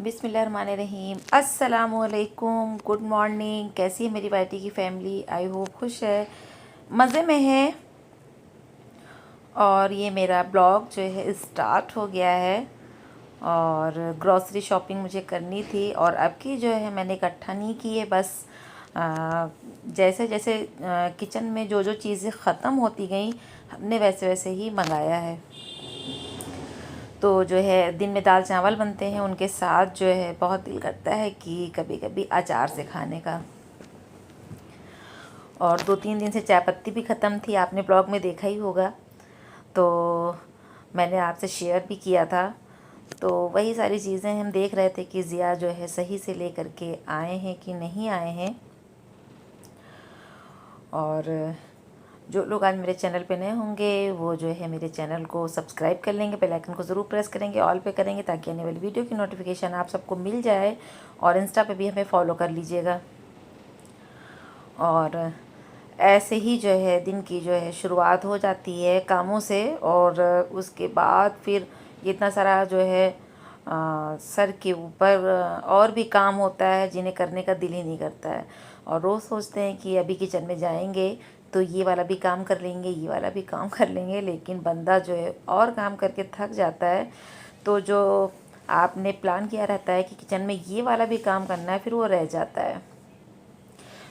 बिस्मिल्लाहिर्रहमानिर्रहीम। अस्सलामुअलैकुम, good morning. कैसी है मेरी वाइटी की फैमिली? आई होप खुश है, मज़े में है। और ये मेरा ब्लॉग जो है स्टार्ट हो गया है और ग्रॉसरी शॉपिंग मुझे करनी थी और अब की जो है मैंने इकट्ठा नहीं की है। बस जैसे जैसे किचन में जो जो चीज़ें ख़त्म होती गई हमने वैसे वैसे ही मंगाया है। तो जो है दिन में दाल चावल बनते हैं, उनके साथ जो है बहुत दिल करता है कि कभी कभी अचार से खाने का। और 2-3 दिन से चाय पत्ती भी ख़त्म थी, आपने ब्लॉग में देखा ही होगा, तो मैंने आपसे शेयर भी किया था। तो वही सारी चीज़ें हम देख रहे थे कि ज़िया जो है सही से ले करके आए हैं कि नहीं आए हैं। और जो लोग आज मेरे चैनल पे नए होंगे वो जो है मेरे चैनल को सब्सक्राइब कर लेंगे, बेल आइकन को ज़रूर प्रेस करेंगे, ऑल पे करेंगे ताकि आने वाली वीडियो की नोटिफिकेशन आप सबको मिल जाए। और इंस्टा पे भी हमें फॉलो कर लीजिएगा। और ऐसे ही जो है दिन की जो है शुरुआत हो जाती है कामों से, और उसके बाद फिर इतना सारा जो है सर के ऊपर और भी काम होता है जिन्हें करने का दिल ही नहीं करता है। और रोज़ सोचते हैं कि अभी किचन में जाएंगे तो ये वाला भी काम कर लेंगे, ये वाला भी काम कर लेंगे, लेकिन बंदा जो है और काम करके थक जाता है। तो जो आपने प्लान किया रहता है कि किचन में ये वाला भी काम करना है, फिर वो रह जाता है।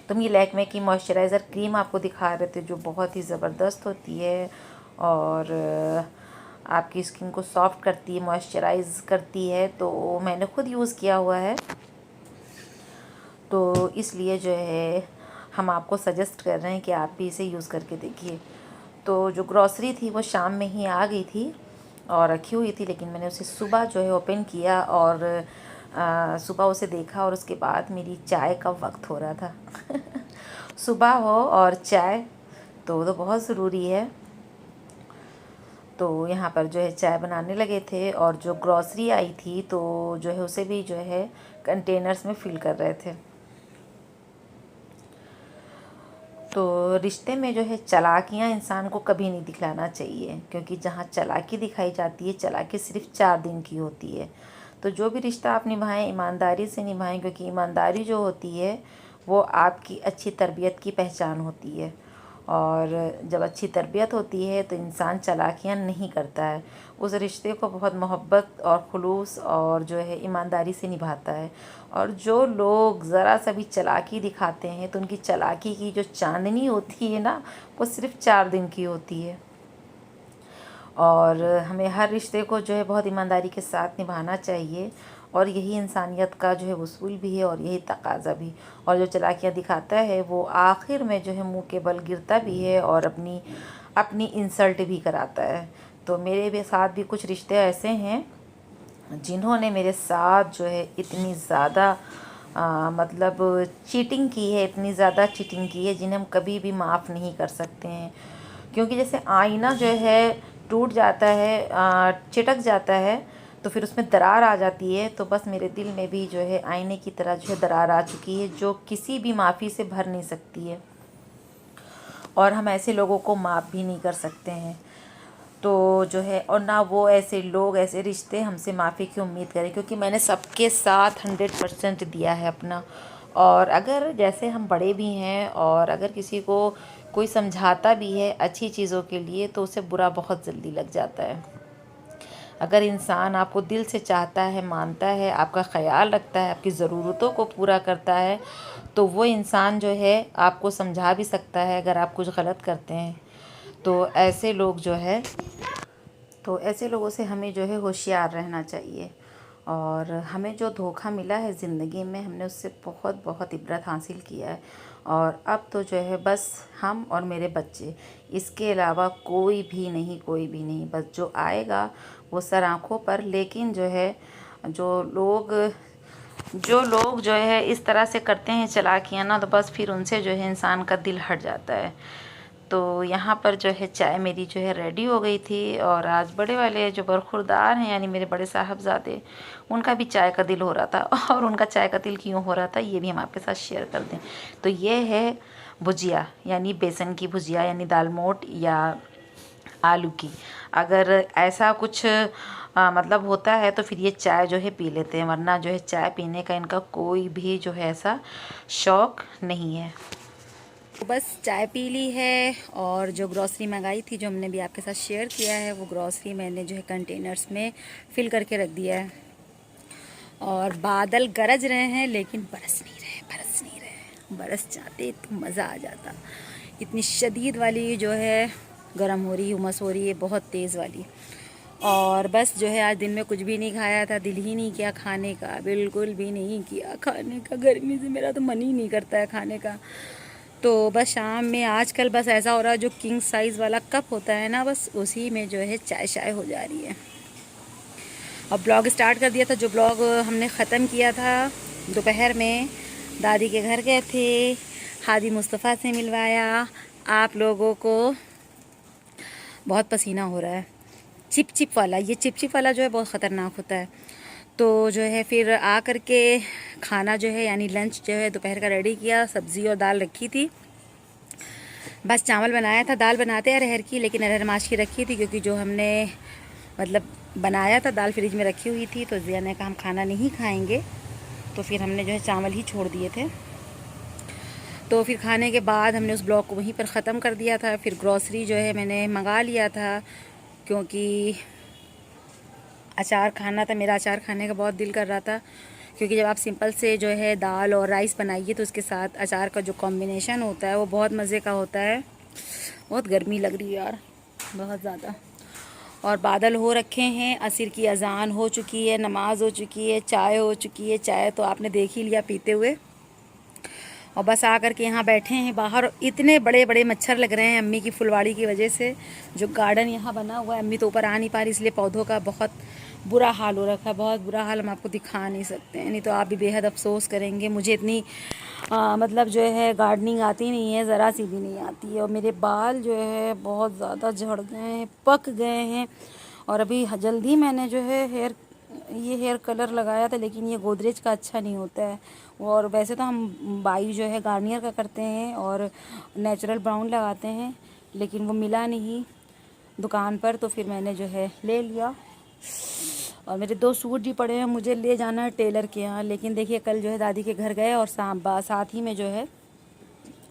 तो ये लैक्मे की मॉइस्चराइज़र क्रीम आपको दिखा रहे थे जो बहुत ही ज़बरदस्त होती है और आपकी स्किन को सॉफ्ट करती है, मॉइस्चराइज़ करती है। तो मैंने खुद यूज़ किया हुआ है, तो इसलिए जो है हम आपको सजेस्ट कर रहे हैं कि आप भी इसे यूज़ करके देखिए। तो जो ग्रॉसरी थी वो शाम में ही आ गई थी और रखी हुई थी, लेकिन मैंने उसे सुबह जो है ओपन किया और सुबह उसे देखा और उसके बाद मेरी चाय का वक्त हो रहा था। सुबह हो और चाय तो बहुत ज़रूरी है। तो यहाँ पर जो है चाय बनाने लगे थे और जो ग्रॉसरी आई थी तो जो है उसे भी जो है कंटेनर्स में फ़िल कर रहे थे। तो रिश्ते में जो है चालाकियाँ इंसान को कभी नहीं दिखलाना चाहिए, क्योंकि जहाँ चालाकी दिखाई जाती है, चालाकी सिर्फ 4 दिन की होती है। तो जो भी रिश्ता आप निभाएं ईमानदारी से निभाएं, क्योंकि ईमानदारी जो होती है वो आपकी अच्छी तरबियत की पहचान होती है। और जब अच्छी तरबियत होती है तो इंसान चालाकियाँ नहीं करता है, उस रिश्ते को बहुत मोहब्बत और खुलूस और जो है ईमानदारी से निभाता है। और जो लोग ज़रा सा भी चालाकी दिखाते हैं तो उनकी चालाकी की जो चांदनी होती है ना, वो सिर्फ 4 दिन की होती है। और हमें हर रिश्ते को जो है बहुत ईमानदारी के साथ निभाना चाहिए, और यही इंसानियत का जो है उसूल भी है और यही तकाज़ा भी। और जो चालाकियाँ दिखाता है वो आखिर में जो है मुंह के बल गिरता भी है और अपनी अपनी इंसल्ट भी कराता है। तो मेरे भी साथ भी कुछ रिश्ते ऐसे हैं जिन्होंने मेरे साथ जो है इतनी ज़्यादा मतलब चीटिंग की है, इतनी ज़्यादा चीटिंग की है जिन्हें हम कभी भी माफ़ नहीं कर सकते हैं। क्योंकि जैसे आईना जो है टूट जाता है, चिटक जाता है, तो फिर उसमें दरार आ जाती है। तो बस मेरे दिल में भी जो है आईने की तरह जो है दरार आ चुकी है, जो किसी भी माफ़ी से भर नहीं सकती है, और हम ऐसे लोगों को माफ़ भी नहीं कर सकते हैं। तो जो है, और ना वो ऐसे लोग, ऐसे रिश्ते हमसे माफ़ी की उम्मीद करें, क्योंकि मैंने सबके साथ 100% दिया है अपना। और अगर जैसे हम बड़े भी हैं और अगर किसी को कोई समझाता भी है अच्छी चीज़ों के लिए तो उसे बुरा बहुत जल्दी लग जाता है। अगर इंसान आपको दिल से चाहता है, मानता है, आपका ख़याल रखता है, आपकी ज़रूरतों को पूरा करता है, तो वो इंसान जो है आपको समझा भी सकता है अगर आप कुछ गलत करते हैं। तो ऐसे लोग जो है, तो ऐसे लोगों से हमें जो है होशियार रहना चाहिए। और हमें जो धोखा मिला है ज़िंदगी में, हमने उससे बहुत बहुत इबरत हासिल किया है। और अब तो जो है बस हम और मेरे बच्चे, इसके अलावा कोई भी नहीं, कोई भी नहीं। बस जो आएगा वो सर आँखों पर। लेकिन जो है जो लोग जो है इस तरह से करते हैं चालाकियाँ ना, तो बस फिर उनसे जो है इंसान का दिल हट जाता है। तो यहाँ पर जो है चाय मेरी जो है रेडी हो गई थी, और आज बड़े वाले जो बरखुरदार हैं यानी मेरे बड़े साहबजादे, उनका भी चाय का दिल हो रहा था। और उनका चाय का दिल क्यों हो रहा था ये भी हम आपके साथ शेयर कर दें। तो ये है भुजिया, यानी बेसन की भुजिया, यानी दाल मोठ, या आलू की। अगर ऐसा कुछ मतलब होता है तो फिर ये चाय जो है पी लेते हैं, वरना जो है चाय पीने का इनका कोई भी जो है ऐसा शौक़ नहीं है। तो बस चाय पी ली है, और जो ग्रॉसरी मंगाई थी जो हमने भी आपके साथ शेयर किया है, वो ग्रॉसरी मैंने जो है कंटेनर्स में फिल करके रख दिया है। और बादल गरज रहे हैं लेकिन बरस नहीं रहे, बरस नहीं रहे। बरस जाते तो मज़ा आ जाता। इतनी शदीद वाली जो है गर्म हो रही, उमस हो रही है बहुत तेज़ वाली। और बस जो है आज दिन में कुछ भी नहीं खाया था, दिल ही नहीं किया खाने का, बिल्कुल भी नहीं किया खाने का। गर्मी से मेरा तो मन ही नहीं करता है खाने का। तो बस शाम में आजकल बस ऐसा हो रहा है, जो किंग साइज़ वाला कप होता है ना, बस उसी में जो है चाय शाय हो जा रही है। और ब्लॉग स्टार्ट कर दिया था, जो ब्लॉग हमने ख़त्म किया था दोपहर में, दादी के घर गए थे, हादी मुस्तफ़ा से मिलवाया। आप लोगों को बहुत पसीना हो रहा है, चिप चिप वाला। ये चिप चिप वाला जो है बहुत ख़तरनाक होता है। तो जो है फिर आ कर के खाना जो है यानी लंच जो है दोपहर का रेडी किया। सब्ज़ी और दाल रखी थी, बस चावल बनाया था। दाल बनाते अरहर की, लेकिन अरहर माश की रखी थी, क्योंकि जो हमने मतलब बनाया था दाल फ्रिज में रखी हुई थी। तो जिया ने कहा हम खाना नहीं खाएंगे, तो फिर हमने जो है चावल ही छोड़ दिए थे। तो फिर खाने के बाद हमने उस ब्लॉग को वहीं पर ख़त्म कर दिया था। फिर ग्रॉसरी जो है मैंने मंगा लिया था, क्योंकि अचार खाना था। मेरा अचार खाने का बहुत दिल कर रहा था, क्योंकि जब आप सिंपल से जो है दाल और राइस बनाइए तो उसके साथ अचार का जो कॉम्बिनेशन होता है वो बहुत मज़े का होता है। बहुत गर्मी लग रही है यार, बहुत ज़्यादा। और बादल हो रखे हैं, असर की अज़ान हो चुकी है, नमाज़ हो चुकी है, चाय हो चुकी है। चाय तो आपने देख ही लिया पीते हुए। और बस आकर के यहाँ बैठे हैं बाहर। इतने बड़े बड़े मच्छर लग रहे हैं अम्मी की फुलवाड़ी की वजह से। जो गार्डन यहाँ बना हुआ है, अम्मी तो ऊपर आ नहीं पा रही, इसलिए पौधों का बहुत बुरा हाल हो रखा है, बहुत बुरा हाल। हम आपको दिखा नहीं सकते हैं, नहीं तो आप भी बेहद अफसोस करेंगे। मुझे इतनी मतलब जो है गार्डनिंग आती नहीं है, ज़रा सी भी नहीं आती है। और मेरे बाल जो है बहुत ज़्यादा झड़ गए हैं, पक गए हैं। और अभी जल्दी मैंने जो है हेयर कलर लगाया था, लेकिन ये गोदरेज का अच्छा नहीं होता है। और वैसे तो हम बाई जो है गार्नियर का करते हैं और नेचुरल ब्राउन लगाते हैं, लेकिन वो मिला नहीं दुकान पर, तो फिर मैंने जो है ले लिया। और मेरे 2 सूट भी पड़े हैं, मुझे ले जाना है टेलर के यहाँ। लेकिन देखिए कल जो है दादी के घर गए और साथ ही में जो है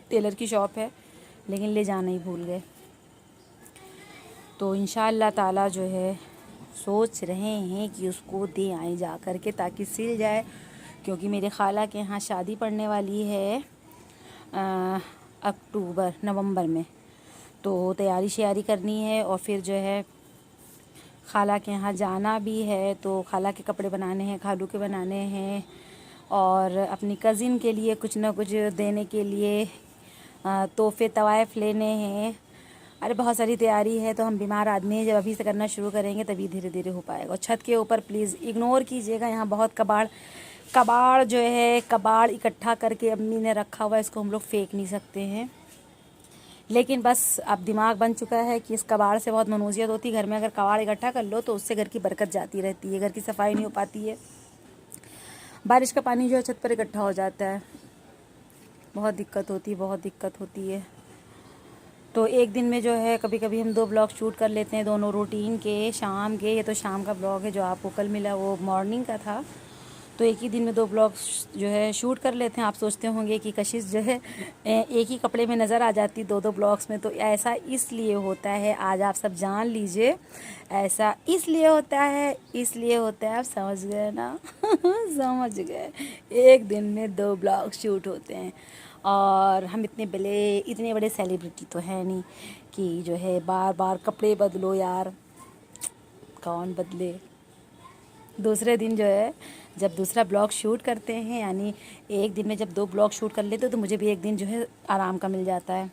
टेलर की शॉप है, लेकिन ले जाना ही भूल गए। तो इंशाअल्लाह ताला जो है सोच रहे हैं कि उसको दे आए जा कर के, ताकि सिल जाए। क्योंकि मेरे खाला के यहाँ शादी पड़ने वाली है अक्टूबर नवंबर में, तो तैयारी श्यारी करनी है। और फिर जो है खाला के यहाँ जाना भी है, तो खाला के कपड़े बनाने हैं, खालू के बनाने हैं, और अपनी कज़िन के लिए कुछ ना कुछ देने के लिए तोहफ़े तवाइफ लेने हैं। अरे बहुत सारी तैयारी है। तो हम बीमार आदमी हैं, जब अभी से करना शुरू करेंगे तभी धीरे धीरे हो पाएगा। और छत के ऊपर प्लीज़ इग्नोर कीजिएगा, यहाँ बहुत कबाड़ जो है कबाड़ इकट्ठा करके अम्मी ने रखा हुआ है, इसको हम लोग फेंक नहीं सकते हैं। लेकिन बस अब दिमाग बन चुका है कि इस कबाड़ से बहुत मनुजियत होती है। घर में अगर कबाड़ इकट्ठा कर लो तो उससे घर की बरकत जाती रहती है, घर की सफाई नहीं हो पाती है। बारिश का पानी जो है छत पर इकट्ठा हो जाता है, बहुत दिक्कत होती है, बहुत दिक्कत होती है। तो एक दिन में जो है कभी कभी हम 2 ब्लॉग शूट कर लेते हैं, दोनों रूटीन के, शाम के। ये तो शाम का ब्लॉग है, जो आपको कल मिला वो मॉर्निंग का था। तो एक ही दिन में 2 ब्लॉग जो है शूट कर लेते हैं। आप सोचते होंगे कि कशिश जो है एक ही कपड़े में नज़र आ जाती 2 ब्लॉग्स में, तो ऐसा इसलिए होता है। आज आप सब जान लीजिए, ऐसा इसलिए होता है, इसलिए होता है। आप समझ गए ना? समझ गए। एक दिन में 2 ब्लॉग शूट होते हैं। और हम इतने बड़े सेलिब्रिटी तो है नहीं कि जो है बार बार कपड़े बदलो यार, कौन बदले। दूसरे दिन जो है जब दूसरा ब्लॉग शूट करते हैं, यानी एक दिन में जब 2 ब्लॉग शूट कर लेते, तो मुझे भी एक दिन जो है आराम का मिल जाता है।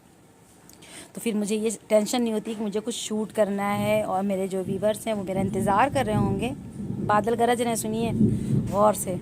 तो फिर मुझे ये टेंशन नहीं होती कि मुझे कुछ शूट करना है। और मेरे जो व्यूवर्स हैं वो मेरा इंतज़ार कर रहे होंगे। बादल गरज रहे हैं, सुनिए गौर से।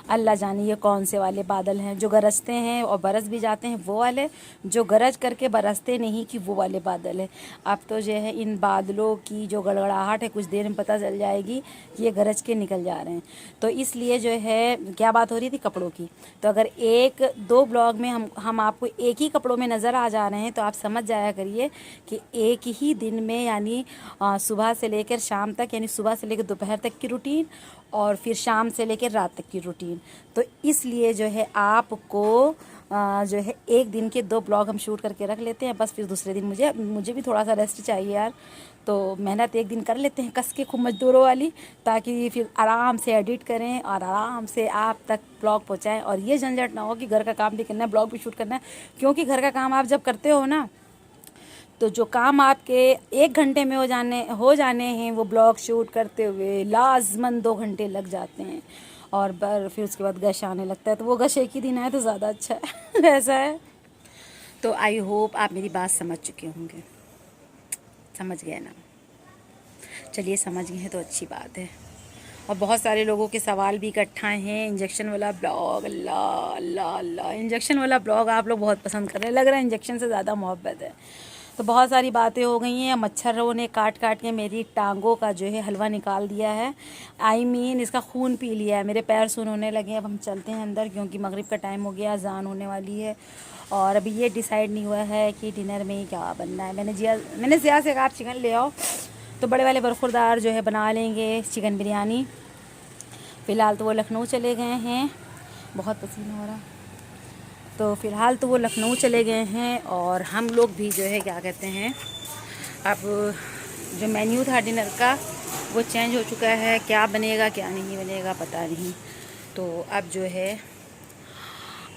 अल्लाह जाने ये कौन से वाले बादल हैं जो गरजते हैं और बरस भी जाते हैं, वो वाले, जो गरज करके बरसते नहीं कि वो वाले बादल है। अब तो जो है इन बादलों की जो गड़गड़ाहट है कुछ देर में पता चल जाएगी ये गरज के निकल जा रहे हैं। तो इसलिए जो है क्या बात हो रही थी, कपड़ों की। तो अगर एक दो ब्लॉग में हम आपको एक ही कपड़ों में नज़र आ जा रहे हैं तो आप समझ जाया करिए कि एक ही दिन में यानी सुबह से लेकर शाम तक, यानी सुबह से लेकर दोपहर तक की रूटीन और फिर शाम से लेकर रात तक की रूटीन। तो इसलिए जो है आपको जो है एक दिन के 2 ब्लॉग हम शूट करके रख लेते हैं बस। फिर दूसरे दिन मुझे भी थोड़ा सा रेस्ट चाहिए यार, तो मेहनत एक दिन कर लेते हैं कस के खूब मजदूरों वाली, ताकि फिर आराम से एडिट करें और आराम से आप तक ब्लॉग पहुंचाएं। और ये झंझट ना हो कि घर का काम भी करना है, ब्लॉग भी शूट करना है, क्योंकि घर का काम आप जब करते हो ना तो जो काम आपके 1 घंटे में हो जाने हैं वो ब्लॉग शूट करते हुए लाजमन 2 घंटे लग जाते हैं। और फिर उसके बाद गश आने लगता है, तो वो गश एक ही दिन आए तो ज़्यादा अच्छा है ऐसा है। तो आई होप आप मेरी बात समझ चुके होंगे, समझ गए ना? चलिए समझ गए हैं तो अच्छी बात है। और बहुत सारे लोगों के सवाल भी इकट्ठा हैं। इंजेक्शन वाला ब्लॉग, अल्लाह अल्लाह अल्लाह, इंजेक्शन वाला ब्लॉग आप लोग बहुत पसंद कर रहे हैं, लग रहा है इंजेक्शन से ज़्यादा मोहब्बत है। तो बहुत सारी बातें हो गई हैं। मच्छरों ने काट काट के मेरी टांगों का जो है हलवा निकाल दिया है, इसका खून पी लिया है, मेरे पैर सुन होने लगे हैं। अब हम चलते हैं अंदर क्योंकि मगरिब का टाइम हो गया, अजान होने वाली है। और अभी ये डिसाइड नहीं हुआ है कि डिनर में क्या बनना है। मैंने ज़िया से कहा आप चिकन ले आओ, तो बड़े वाले बरखुरदार जो है बना लेंगे चिकन बिरयानी। फ़िलहाल तो वो लखनऊ चले गए हैं, बहुत पसीना हो रहा, तो फ़िलहाल तो वो लखनऊ चले गए हैं। और हम लोग भी जो है क्या कहते हैं, अब जो मेन्यू था डिनर का वो चेंज हो चुका है, क्या बनेगा क्या नहीं बनेगा पता नहीं। तो अब जो है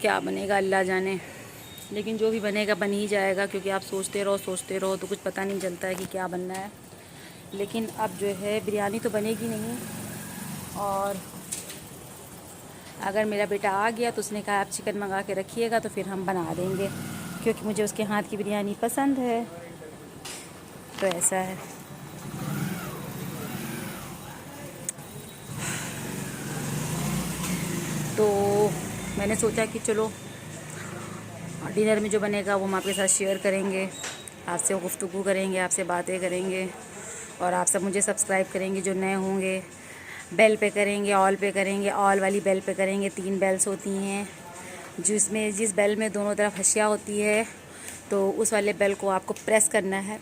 क्या बनेगा अल्लाह जाने, लेकिन जो भी बनेगा बन ही जाएगा, क्योंकि आप सोचते रहो तो कुछ पता नहीं चलता है कि क्या बनना है। लेकिन अब जो है बिरयानी तो बनेगी नहीं। और अगर मेरा बेटा आ गया तो उसने कहा आप चिकन मंगा के रखिएगा तो फिर हम बना देंगे, क्योंकि मुझे उसके हाथ की बिरयानी पसंद है। तो ऐसा है। तो मैंने सोचा कि चलो डिनर में जो बनेगा वो हम आपके साथ शेयर करेंगे, आपसे गुफ्तगू करेंगे, आपसे बातें करेंगे। और आप सब मुझे सब्सक्राइब करेंगे, जो नए होंगे बेल पे करेंगे, ऑल पे करेंगे, ऑल वाली बेल पे करेंगे। 3 बेल्स होती हैं जिस बेल में दोनों तरफ हशिया होती है, तो उस वाले बेल को आपको प्रेस करना है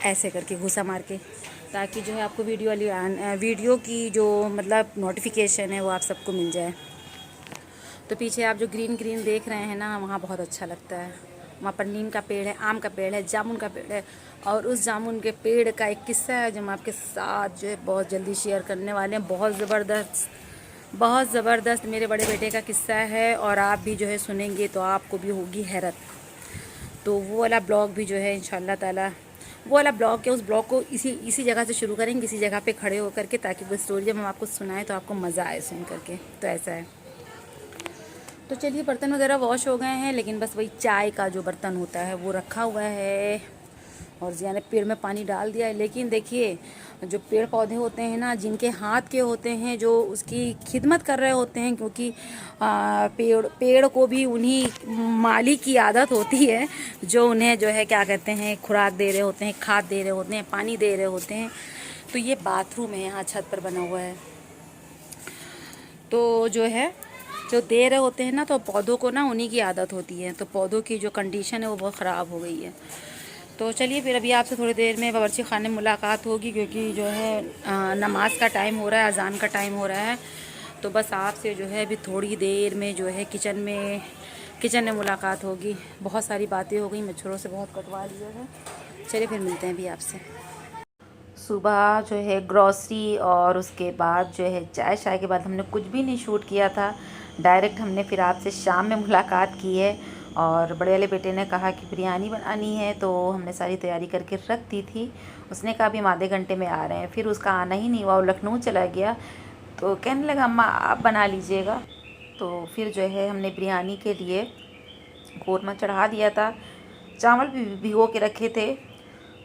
ऐसे करके घुसा मार के, ताकि जो है आपको वीडियो की जो मतलब नोटिफिकेशन है वो आप सबको मिल जाए। तो पीछे आप जो ग्रीन ग्रीन देख रहे हैं ना, वहाँ बहुत अच्छा लगता है। वहाँ पर नीम का पेड़ है, आम का पेड़ है, जामुन का पेड़ है। और उस जामुन के पेड़ का एक किस्सा है जो हम आपके साथ जो है बहुत जल्दी शेयर करने वाले हैं। बहुत ज़बरदस्त मेरे बड़े बेटे का किस्सा है, और आप भी जो है सुनेंगे तो आपको भी होगी हैरत। तो वो वाला ब्लॉग भी जो है इंशाल्लाह ताला, वो वाला ब्लॉग के उस ब्लॉग को इसी जगह से शुरू करेंगे, इसी जगह पे खड़े होकर के, ताकि वो स्टोरी जब हम आपको सुनाएं तो आपको मज़ा आए सुन करके। तो ऐसा है। तो चलिए बर्तन वगैरह वॉश हो गए हैं, लेकिन बस वही चाय का जो बर्तन होता है वो रखा हुआ है। और जिया ने पेड़ में पानी डाल दिया है। लेकिन देखिए जो पेड़ पौधे होते हैं ना, जिनके हाथ के होते हैं, जो उसकी खिदमत कर रहे होते हैं, क्योंकि पेड़ को भी उन्हीं मालिक की आदत होती है जो उन्हें जो है क्या कहते हैं खुराक दे रहे होते हैं, खाद दे रहे होते हैं, पानी दे रहे होते हैं। तो ये बाथरूम है, यहाँ छत पर बना हुआ है। तो जो दे रहे होते हैं ना, तो पौधों को ना उन्हीं की आदत होती है। तो पौधों की जो कंडीशन है वो बहुत ख़राब हो गई है। तो चलिए फिर अभी आपसे थोड़ी देर में बावर्ची खाने में मुलाकात होगी, क्योंकि जो है नमाज का टाइम हो रहा है, अजान का टाइम हो रहा है। तो बस आपसे जो है अभी थोड़ी देर में जो है किचन में मुलाकात होगी। बहुत सारी बातें हो गई, मच्छरों से बहुत कटवा लिया है। चलिए फिर मिलते हैं अभी आपसे। सुबह जो है ग्रॉसरी और उसके बाद जो है चाय के बाद हमने कुछ भी नहीं शूट किया था। डायरेक्ट हमने फिर आपसे शाम में मुलाकात की है। और बड़े वाले बेटे ने कहा कि बिरयानी बनानी है, तो हमने सारी तैयारी करके रख दी थी। उसने कहा भी हम आधे घंटे में आ रहे हैं। फिर उसका आना ही नहीं हुआ, वो लखनऊ चला गया। तो कहने लगा अम्मा आप बना लीजिएगा। तो फिर जो है हमने बिरयानी के लिए कौरमा चढ़ा दिया था। चावल भी भिगो के रखे थे,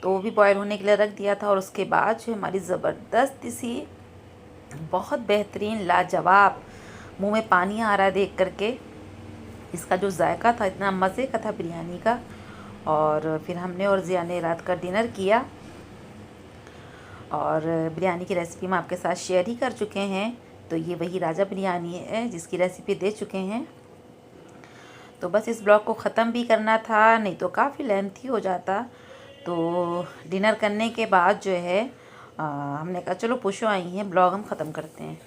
तो वो भी बॉयल होने के लिए रख दिया था। और उसके बाद जो हमारी ज़बरदस्त सी बहुत बेहतरीन लाजवाब मुंह में पानी आ रहा है देख करके। इसका जो जायका था इतना मज़े का था बिरयानी का। और फिर हमने और ज़िया ने रात का डिनर किया और बिरयानी की रेसिपी हम आपके साथ शेयर ही कर चुके हैं। तो ये वही राजा बिरयानी है जिसकी रेसिपी दे चुके हैं। तो बस इस ब्लॉग को ख़त्म भी करना था, नहीं तो काफ़ी लेंथी हो जाता। तो डिनर करने के बाद जो है हमने कहा चलो पूछो आई हैं, ब्लॉग हम ख़त्म करते हैं।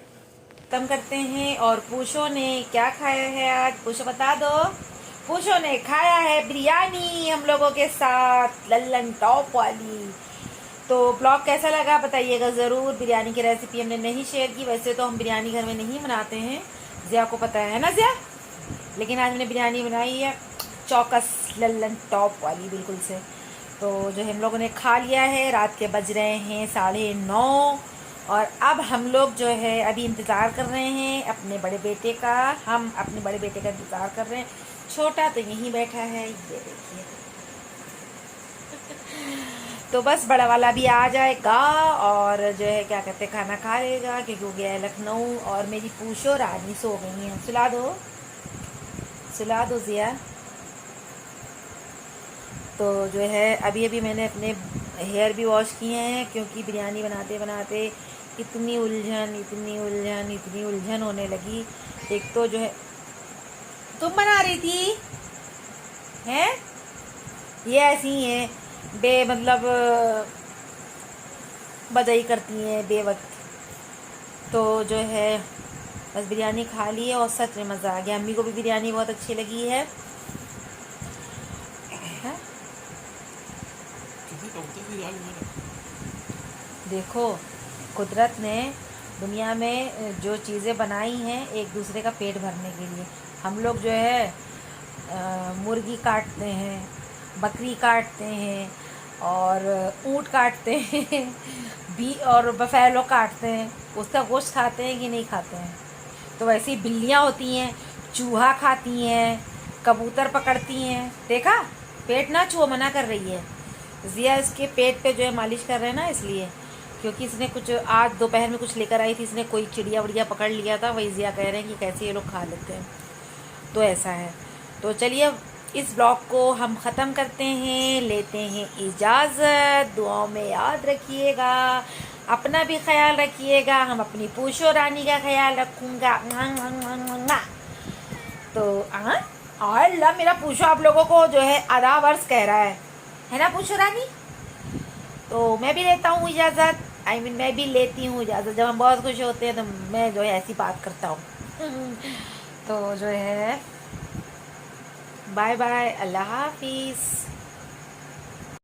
और पूछो ने क्या खाया है आज, पूछो बता दो। पूछो ने खाया है बिरयानी हम लोगों के साथ, लल्लन टॉप वाली। तो ब्लॉग कैसा लगा बताइएगा ज़रूर। बिरयानी की रेसिपी हमने नहीं शेयर की, वैसे तो हम बिरयानी घर में नहीं बनाते हैं, ज़िया को पता है ना ज़िया, लेकिन आज मैंने बिरयानी बनाई है चौकस लल्लन टॉप वाली बिल्कुल से। तो जो हम लोगों ने खा लिया है, रात के बज रहे हैं 9:30 और अब हम लोग जो है अभी इंतज़ार कर रहे हैं अपने बड़े बेटे का। हम अपने बड़े बेटे का इंतज़ार कर रहे हैं। छोटा तो यहीं बैठा है, ये देखिए। तो बस बड़ा वाला भी आ जाएगा और जो है क्या कहते हैं खाना खा लेगा, क्योंकि वो गया है लखनऊ। और मेरी पूछो रानी सो गई हैं, सुला दो ज़िया। तो जो है अभी अभी मैंने अपने हेयर भी वॉश किए हैं, क्योंकि बिरयानी बनाते बनाते इतनी उलझन होने लगी। एक तो जो है तुम बना रही थी हैं, ये ऐसी ही है मतलब बजाई करती हैं बेवक्त। तो जो है बस बिरयानी खा ली है और सच में मज़ा आ गया। अम्मी को भी बिरयानी बहुत अच्छी लगी है। देखो कुदरत ने दुनिया में जो चीज़ें बनाई हैं एक दूसरे का पेट भरने के लिए। हम लोग जो है मुर्गी काटते हैं, बकरी काटते हैं और ऊँट काटते हैं और बफेलो काटते हैं, उसका गोश्त खाते हैं कि नहीं खाते हैं। तो वैसी बिल्लियाँ होती हैं, चूहा खाती हैं, कबूतर पकड़ती हैं। देखा, पेट ना छुओ, मना कर रही है ज़िया। इसके पेट पे जो है मालिश कर रहे हैं ना, इसलिए क्योंकि इसने कुछ आज दोपहर में कुछ लेकर आई थी, इसने कोई चिड़िया वड़िया पकड़ लिया था, वही ज़िया कह रहे हैं कि कैसे ये लोग खा लेते हैं। तो ऐसा है। तो चलिए इस ब्लॉग को हम ख़त्म करते हैं, लेते हैं इजाज़त। दुआओं में याद रखिएगा, अपना भी ख्याल रखिएगा, हम अपनी पूछो रानी का ख्याल रखूँगा। तो अल्लाह, मेरा पूछो आप लोगों को जो है आधा वर्ष कह रहा है ना पूछो रानी। तो मैं भी लेता हूँ इजाज़त, मैं भी लेती हूँ इजाज़त। जब हम बहुत खुश होते हैं तो मैं जो है ऐसी बात करता हूँ। तो जो है बाय बाय, अल्लाह हाफिज़।